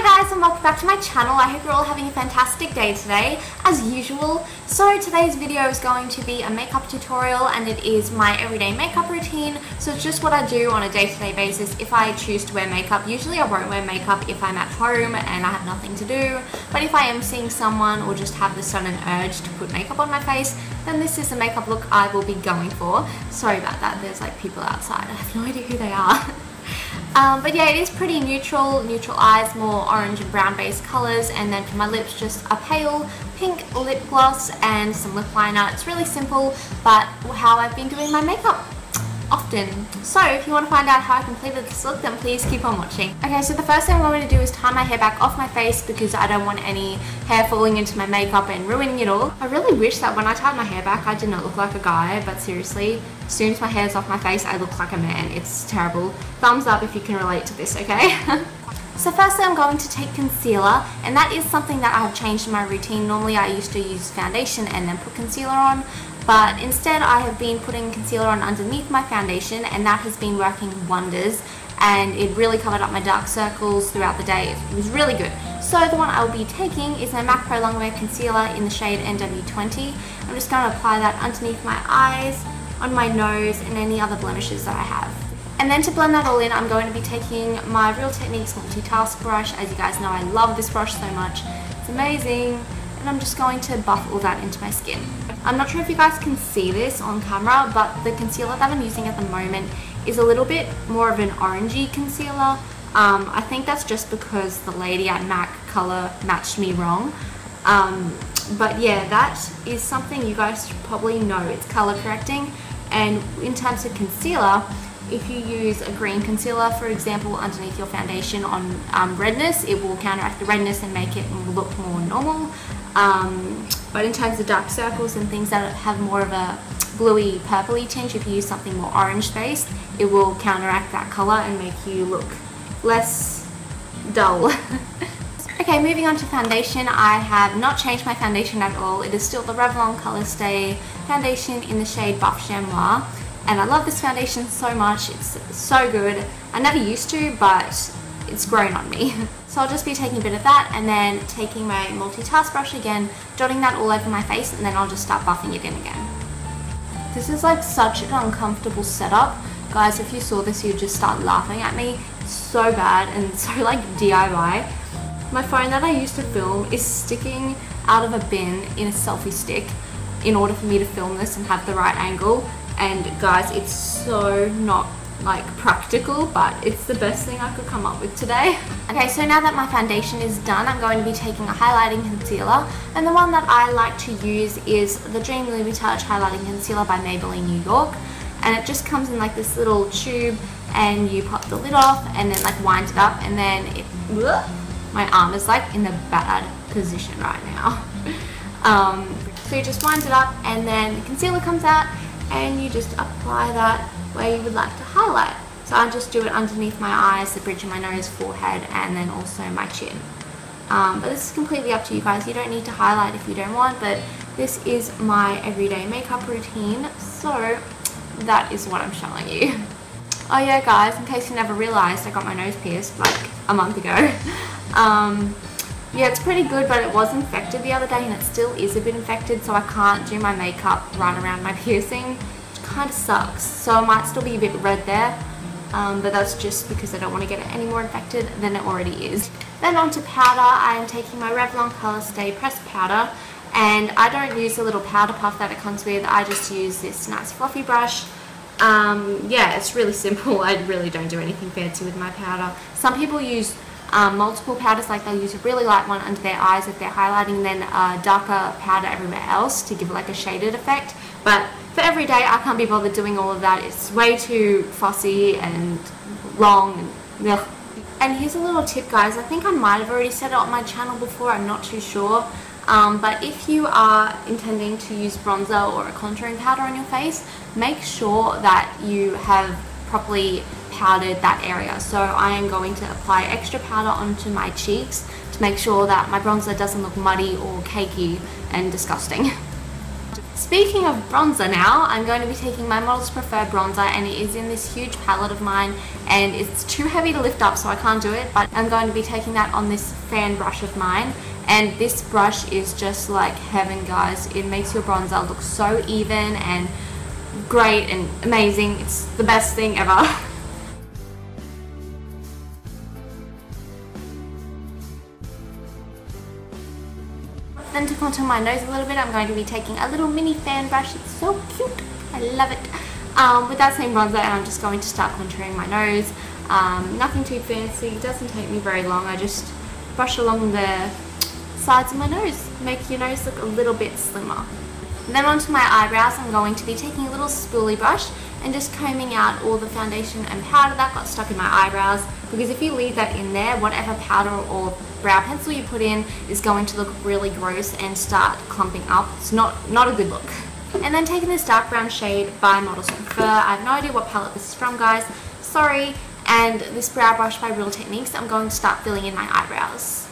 Hi guys and welcome back to my channel. I hope you're all having a fantastic day today, as usual. So today's video is going to be a makeup tutorial and it is my everyday makeup routine. So it's just what I do on a day-to-day basis if I choose to wear makeup. Usually I won't wear makeup if I'm at home and I have nothing to do. But if I am seeing someone or just have the sudden urge to put makeup on my face, then this is the makeup look I will be going for. Sorry about that, there's like people outside. I have no idea who they are. But yeah, it is pretty neutral eyes, more orange and brown based colours, and then for my lips just a pale pink lip gloss and some lip liner. It's really simple, but how I've been doing my makeup often. So if you want to find out how I completed this look, then please keep on watching. Okay, so the first thing I'm going to do is tie my hair back off my face because I don't want any hair falling into my makeup and ruining it all. I really wish that when I tied my hair back I did not look like a guy, but seriously, as soon as my hair's off my face I look like a man. It's terrible. Thumbs up if you can relate to this, okay? So firstly I'm going to take concealer, and that is something that I have changed in my routine. Normally I used to use foundation and then put concealer on, but instead I have been putting concealer on underneath my foundation, and that has been working wonders, and it really covered up my dark circles throughout the day. It was really good. So the one I will be taking is my MAC Pro Longwear Concealer in the shade NW20. I'm just going to apply that underneath my eyes, on my nose, and any other blemishes that I have. And then to blend that all in, I'm going to be taking my Real Techniques Multitask Brush. As you guys know, I love this brush so much. It's amazing. And I'm just going to buff all that into my skin. I'm not sure if you guys can see this on camera, but the concealer that I'm using at the moment is a little bit more of an orangey concealer. I think that's just because the lady at MAC color matched me wrong. But yeah, that is something you guys probably know. It's color correcting. And in terms of concealer, if you use a green concealer, for example, underneath your foundation on redness, it will counteract the redness and make it look more normal. But in terms of dark circles and things that have more of a bluey purpley tinge, if you use something more orange based, it will counteract that color and make you look less dull. Okay, moving on to foundation. I have not changed my foundation at all. It is still the Revlon Colorstay foundation in the shade Buff Chamois. And I love this foundation so much. It's so good. I never used to, but it's grown on me. So I'll just be taking a bit of that and then taking my multitask brush again, dotting that all over my face, and then I'll just start buffing it in again. This is like such an uncomfortable setup. Guys, if you saw this, you'd just start laughing at me. It's so bad and so like DIY. My phone that I used to film is sticking out of a bin in a selfie stick in order for me to film this and have the right angle. And guys, it's so not like practical, but it's the best thing I could come up with today. Okay, so now that my foundation is done, I'm going to be taking a highlighting concealer, and the one that I like to use is the Dream Lumitouch Highlighting Concealer by Maybelline New York, and it just comes in like this little tube, and you pop the lid off and then like wind it up, and then it, my arm is like in the bad position right now. So you just wind it up and then the concealer comes out, and you just apply that where you would like to highlight. So I just do it underneath my eyes, the bridge of my nose, forehead, and then also my chin. But this is completely up to you guys. You don't need to highlight if you don't want, but this is my everyday makeup routine, so that is what I'm showing you. Oh yeah guys, in case you never realized, I got my nose pierced like a month ago. Yeah, it's pretty good, but it was infected the other day and it still is a bit infected, so I can't do my makeup right around my piercing, which kind of sucks. So I might still be a bit red there, but that's just because I don't want to get it any more infected than it already is. Then on to powder. I am taking my Revlon Colorstay Pressed Powder, and I don't use the little powder puff that it comes with. I just use this nice fluffy brush. Yeah, it's really simple. I really don't do anything fancy with my powder. Some people use multiple powders, like they'll use a really light one under their eyes if they're highlighting, then a darker powder everywhere else to give like a shaded effect. But for every day, I can't be bothered doing all of that. It's way too fussy and long and ugh. And here's a little tip guys, I think I might have already said it on my channel before, I'm not too sure. But if you are intending to use bronzer or a contouring powder on your face, make sure that you have properly powdered that area. So I am going to apply extra powder onto my cheeks to make sure that my bronzer doesn't look muddy or cakey and disgusting. Speaking of bronzer now, I'm going to be taking my Models Prefer bronzer, and it is in this huge palette of mine, and it's too heavy to lift up so I can't do it, but I'm going to be taking that on this fan brush of mine. And this brush is just like heaven, guys. It makes your bronzer look so even and great and amazing. It's the best thing ever. Then to contour my nose a little bit, I'm going to be taking a little mini fan brush. It's so cute. I love it. With that same bronzer, and I'm just going to start contouring my nose. Nothing too fancy. It doesn't take me very long. I just brush along the sides of my nose. Make your nose look a little bit slimmer. And then onto my eyebrows, I'm going to be taking a little spoolie brush and just combing out all the foundation and powder that got stuck in my eyebrows, because if you leave that in there, whatever powder or brow pencil you put in is going to look really gross and start clumping up. It's not a good look. And then taking this dark brown shade by Models Prefer. I have no idea what palette this is from, guys. Sorry. And this brow brush by Real Techniques, I'm going to start filling in my eyebrows.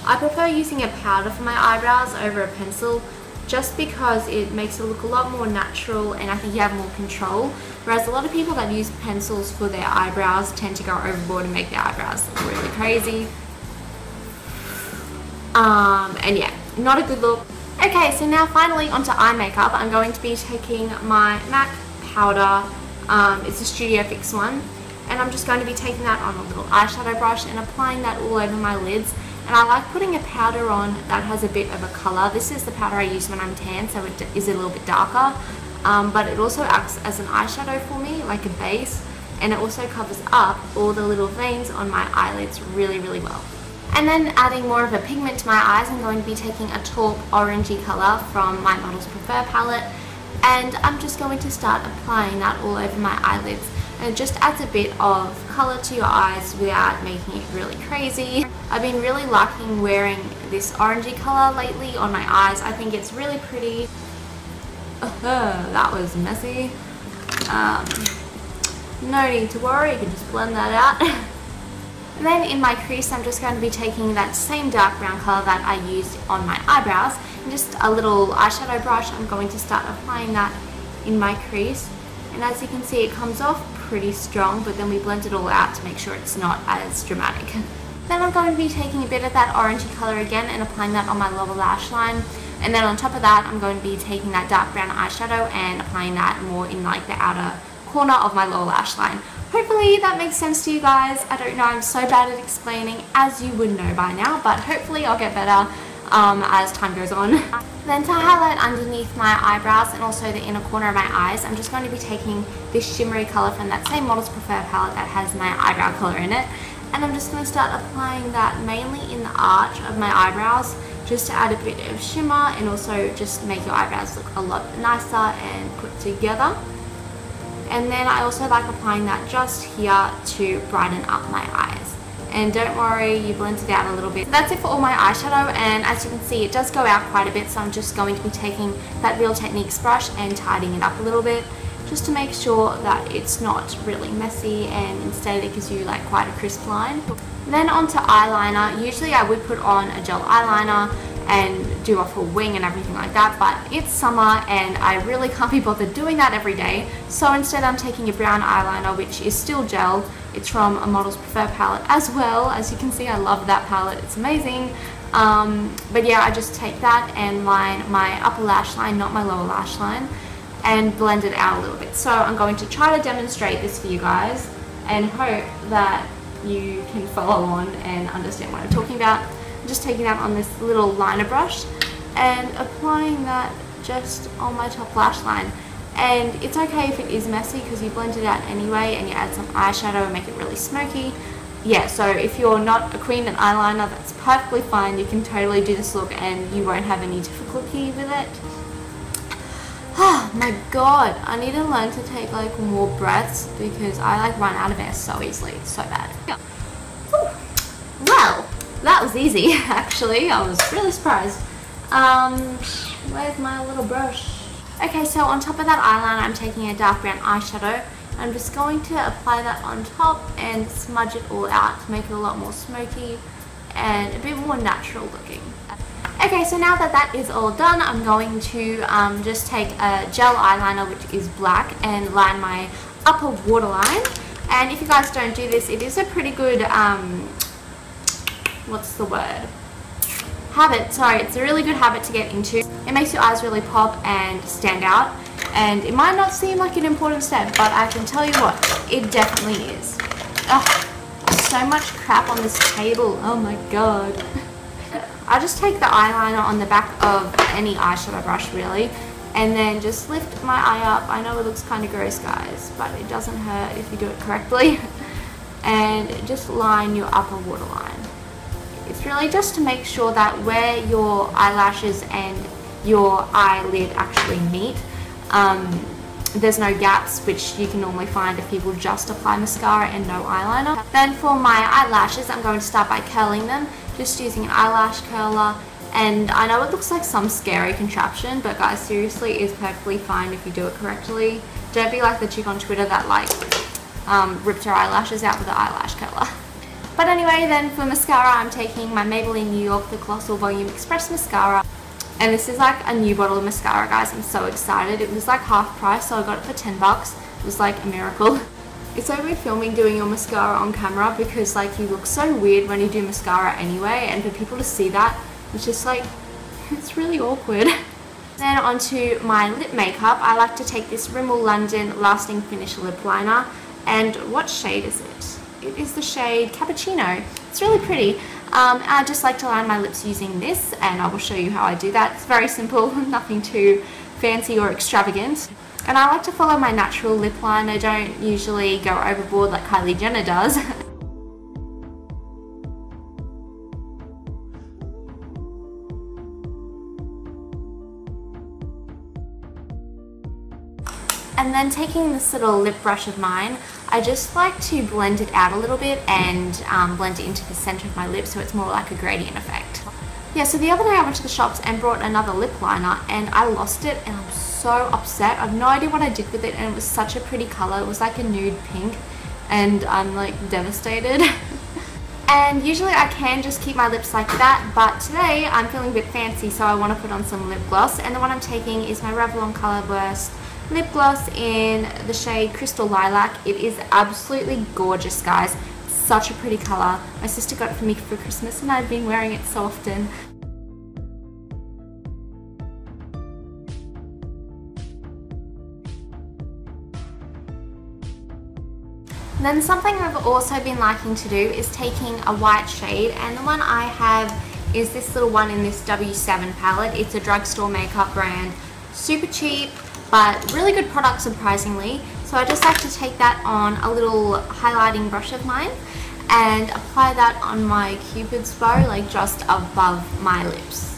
I prefer using a powder for my eyebrows over a pencil, just because it makes it look a lot more natural and I think you have more control, whereas a lot of people that use pencils for their eyebrows tend to go overboard and make their eyebrows look really crazy. And yeah, not a good look. Okay, so now finally onto eye makeup. I'm going to be taking my MAC powder, it's a Studio Fix one, and I'm just going to be taking that on a little eyeshadow brush and applying that all over my lids. And I like putting a powder on that has a bit of a colour. This is the powder I use when I'm tan, so it is a little bit darker. But it also acts as an eyeshadow for me, like a base. And it also covers up all the little veins on my eyelids really, really well. And then adding more of a pigment to my eyes, I'm going to be taking a taupe orangey colour from my Models Prefer palette. And I'm just going to start applying that all over my eyelids. And it just adds a bit of colour to your eyes without making it really crazy. I've been really liking wearing this orangey colour lately on my eyes. I think it's really pretty. That was messy. No need to worry, you can just blend that out. And then in my crease, I'm just going to be taking that same dark brown colour that I used on my eyebrows, and just a little eyeshadow brush, I'm going to start applying that in my crease. And as you can see, it comes off pretty strong, but then we blend it all out to make sure it's not as dramatic. Then I'm going to be taking a bit of that orangey colour again and applying that on my lower lash line. And then on top of that, I'm going to be taking that dark brown eyeshadow and applying that more in like the outer corner of my lower lash line. Hopefully that makes sense to you guys. I don't know, I'm so bad at explaining, as you would know by now, but hopefully I'll get better as time goes on. Then to highlight underneath my eyebrows and also the inner corner of my eyes, I'm just going to be taking this shimmery colour from that same Models Prefer palette that has my eyebrow colour in it. And I'm just going to start applying that mainly in the arch of my eyebrows, just to add a bit of shimmer and also just make your eyebrows look a lot nicer and put together. And then I also like applying that just here to brighten up my eyes. And don't worry, you blend it out a little bit. So that's it for all my eyeshadow, and as you can see, it does go out quite a bit, so I'm just going to be taking that Real Techniques brush and tidying it up a little bit, just to make sure that it's not really messy and instead it gives you like quite a crisp line. Then onto eyeliner. Usually I would put on a gel eyeliner and do a full wing and everything like that, but it's summer and I really can't be bothered doing that every day, so instead I'm taking a brown eyeliner, which is still gel. It's from a Models Prefer palette as well. As you can see, I love that palette, it's amazing. But yeah, I just take that and line my upper lash line, not my lower lash line, and blend it out a little bit. So I'm going to try to demonstrate this for you guys and hope that you can follow on and understand what I'm talking about. I'm just taking that on this little liner brush and applying that just on my top lash line. And it's okay if it is messy because you blend it out anyway and you add some eyeshadow and make it really smoky. Yeah, so if you're not a queen at eyeliner, that's perfectly fine. You can totally do this look and you won't have any difficulty with it. Oh my god, I need to learn to take like more breaths because I like run out of air so easily. It's so bad. Yeah. Well, that was easy actually. I was really surprised. Where's my little brush? Okay, so on top of that eyeliner, I'm taking a dark brown eyeshadow. I'm just going to apply that on top and smudge it all out to make it a lot more smoky and a bit more natural looking. Okay, so now that that is all done, I'm going to just take a gel eyeliner, which is black, and line my upper waterline. And if you guys don't do this, it is a pretty good, what's the word? Habit. Sorry, it's a really good habit to get into. It makes your eyes really pop and stand out. And it might not seem like an important step, but I can tell you what, it definitely is. Ugh, so much crap on this table. Oh my god. I just take the eyeliner on the back of any eyeshadow brush really, and then just lift my eye up. I know it looks kind of gross, guys, but it doesn't hurt if you do it correctly. And just line your upper waterline. It's really just to make sure that where your eyelashes and your eyelid actually meet, there's no gaps, which you can normally find if people just apply mascara and no eyeliner. Then for my eyelashes, I'm going to start by curling them, just using an eyelash curler. And I know it looks like some scary contraption, but guys, seriously, it's perfectly fine if you do it correctly. Don't be like the chick on Twitter that like ripped her eyelashes out with the eyelash curler. But anyway, then for mascara, I'm taking my Maybelline New York The Colossal Volume Express Mascara. And this is like a new bottle of mascara, guys. I'm so excited. It was like half price, so I got it for 10 bucks. It was like a miracle. It's so weird filming doing your mascara on camera because like you look so weird when you do mascara anyway, and for people to see that, it's just like, it's really awkward. Then onto my lip makeup. I like to take this Rimmel London Lasting Finish Lip Liner. And what shade is it? It is the shade Cappuccino. It's really pretty. I just like to line my lips using this, and I will show you how I do that. It's very simple, nothing too fancy or extravagant. And I like to follow my natural lip line. I don't usually go overboard like Kylie Jenner does. And then taking this little lip brush of mine, I just like to blend it out a little bit and blend it into the center of my lip so it's more like a gradient effect. Yeah, so the other day I went to the shops and brought another lip liner and I lost it, and I'm so upset. I have no idea what I did with it, and it was such a pretty color. It was like a nude pink, and I'm like devastated. And usually I can just keep my lips like that, but today I'm feeling a bit fancy, so I want to put on some lip gloss. And the one I'm taking is my Revlon Color Burst lip gloss in the shade Crystal Lilac. It is absolutely gorgeous, guys. It's such a pretty color. My sister got it for me for Christmas and I've been wearing it so often. Then something I've also been liking to do is taking a white shade, and the one I have is this little one in this W7 palette. It's a drugstore makeup brand. Super cheap, but really good product surprisingly. So I just like to take that on a little highlighting brush of mine and apply that on my Cupid's bow, like just above my lips.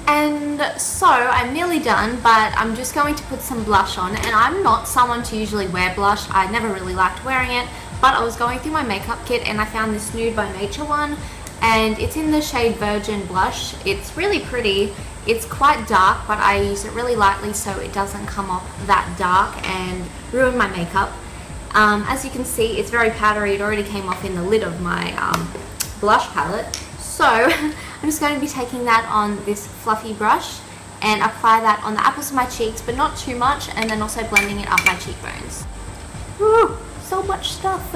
And so I'm nearly done, but I'm just going to put some blush on, and I'm not someone to usually wear blush. I never really liked wearing it, but I was going through my makeup kit and I found this Nude by Nature one, and it's in the shade Virgin Blush. It's really pretty. It's quite dark, but I use it really lightly so it doesn't come off that dark and ruin my makeup. As you can see, it's very powdery. It already came off in the lid of my blush palette. So I'm just going to be taking that on this fluffy brush and apply that on the apples of my cheeks, but not too much, and then also blending it up my cheekbones. Woo, so much stuff.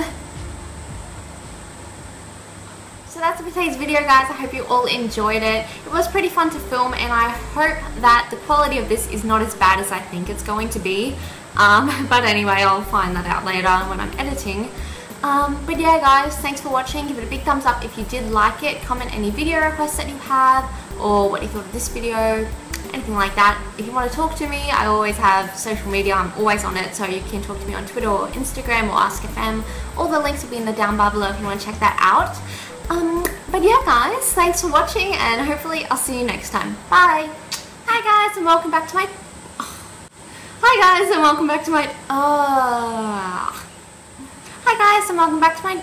So that's it for today's video, guys. I hope you all enjoyed it. It was pretty fun to film, and I hope that the quality of this is not as bad as I think it's going to be. But anyway, I'll find that out later when I'm editing. But yeah, guys, thanks for watching. Give it a big thumbs up if you did like it. Comment any video requests that you have, or what you thought of this video, anything like that. If you want to talk to me, I always have social media. I'm always on it, so you can talk to me on Twitter or Instagram or AskFM. All the links will be in the down bar below if you want to check that out. But yeah, guys, thanks for watching, and hopefully I'll see you next time. Bye! Hi guys, and welcome back to my... Hi guys, and welcome back to my... Hi guys, and welcome back to my...